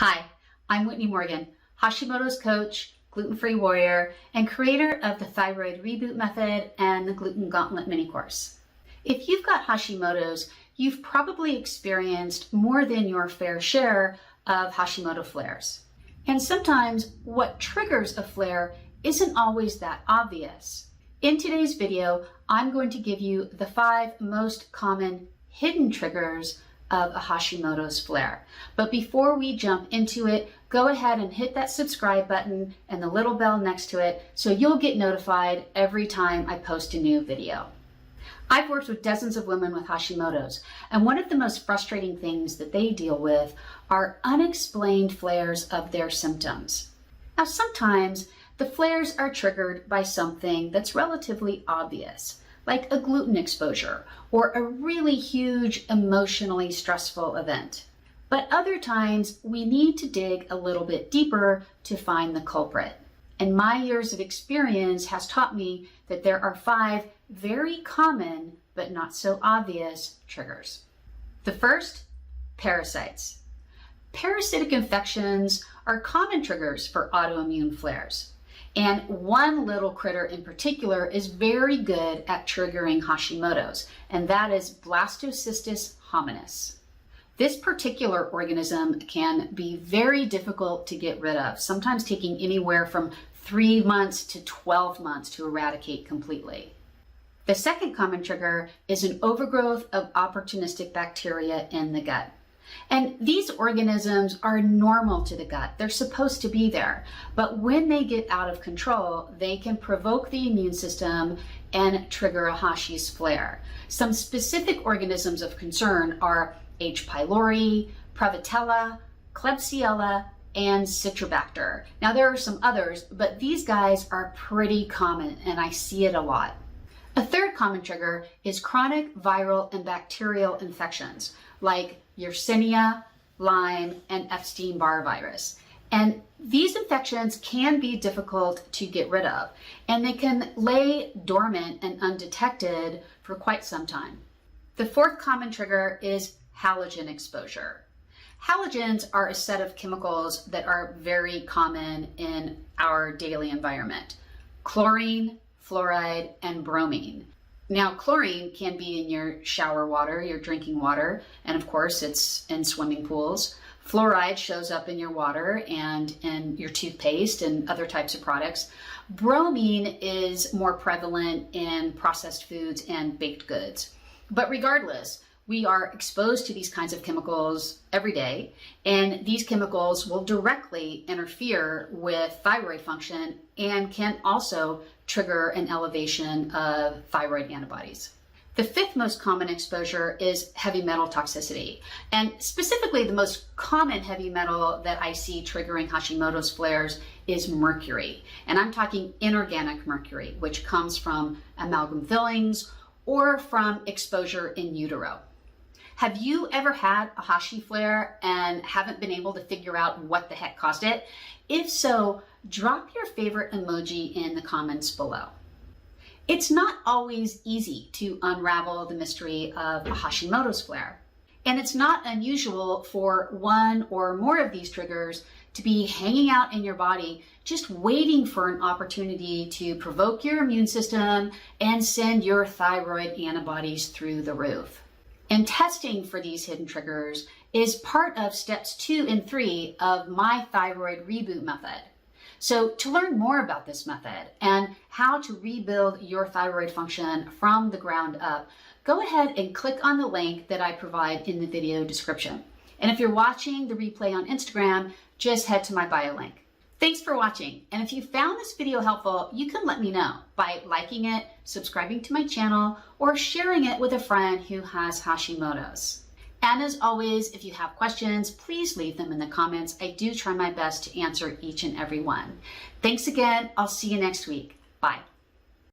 Hi, I'm Whitney Morgan, Hashimoto's coach, gluten-free warrior, and creator of the Thyroid Reboot Method and the Gluten Gauntlet mini course. If you've got Hashimoto's, you've probably experienced more than your fair share of Hashimoto flares. And sometimes what triggers a flare isn't always that obvious. In today's video, I'm going to give you the 5 most common hidden triggers of a Hashimoto's flare. But before we jump into it, go ahead and hit that subscribe button and the little bell next to it so you'll get notified every time I post a new video. I've worked with dozens of women with Hashimoto's, and one of the most frustrating things that they deal with are unexplained flares of their symptoms. Now, sometimes the flares are triggered by something that's relatively obvious, like a gluten exposure or a really huge emotionally stressful event. But other times we need to dig a little bit deeper to find the culprit. And my years of experience has taught me that there are 5 very common but not so obvious triggers. The first, parasites. Parasitic infections are common triggers for autoimmune flares. And one little critter in particular is very good at triggering Hashimoto's, and that is Blastocystis hominis. This particular organism can be very difficult to get rid of, sometimes taking anywhere from 3 months to 12 months to eradicate completely. The second common trigger is an overgrowth of opportunistic bacteria in the gut. And these organisms are normal to the gut. They're supposed to be there. But when they get out of control, they can provoke the immune system and trigger a Hashi's flare. Some specific organisms of concern are H. pylori, Prevotella, Klebsiella, and Citrobacter. Now there are some others, but these guys are pretty common and I see it a lot. A third common trigger is chronic viral and bacterial infections like Yersinia, Lyme, and Epstein-Barr virus. And these infections can be difficult to get rid of, and they can lay dormant and undetected for quite some time. The fourth common trigger is halogen exposure. Halogens are a set of chemicals that are very common in our daily environment. Chlorine, fluoride, and bromine. Now, chlorine can be in your shower water, your drinking water, and of course it's in swimming pools. Fluoride shows up in your water and in your toothpaste and other types of products. Bromine is more prevalent in processed foods and baked goods. But regardless, we are exposed to these kinds of chemicals every day, and these chemicals will directly interfere with thyroid function and can also trigger an elevation of thyroid antibodies. The fifth most common exposure is heavy metal toxicity. And specifically, the most common heavy metal that I see triggering Hashimoto's flares is mercury. And I'm talking inorganic mercury, which comes from amalgam fillings or from exposure in utero. Have you ever had a Hashi flare and haven't been able to figure out what the heck caused it? If so, drop your favorite emoji in the comments below. It's not always easy to unravel the mystery of a Hashimoto's flare. And it's not unusual for one or more of these triggers to be hanging out in your body, just waiting for an opportunity to provoke your immune system and send your thyroid antibodies through the roof. And testing for these hidden triggers is part of steps 2 and 3 of my Thyroid Reboot Method. So to learn more about this method and how to rebuild your thyroid function from the ground up, go ahead and click on the link that I provide in the video description. And if you're watching the replay on Instagram, just head to my bio link. Thanks for watching, and if you found this video helpful, you can let me know by liking it, subscribing to my channel, or sharing it with a friend who has Hashimoto's. And as always, if you have questions, please leave them in the comments. I do try my best to answer each and every one. Thanks again. I'll see you next week. Bye.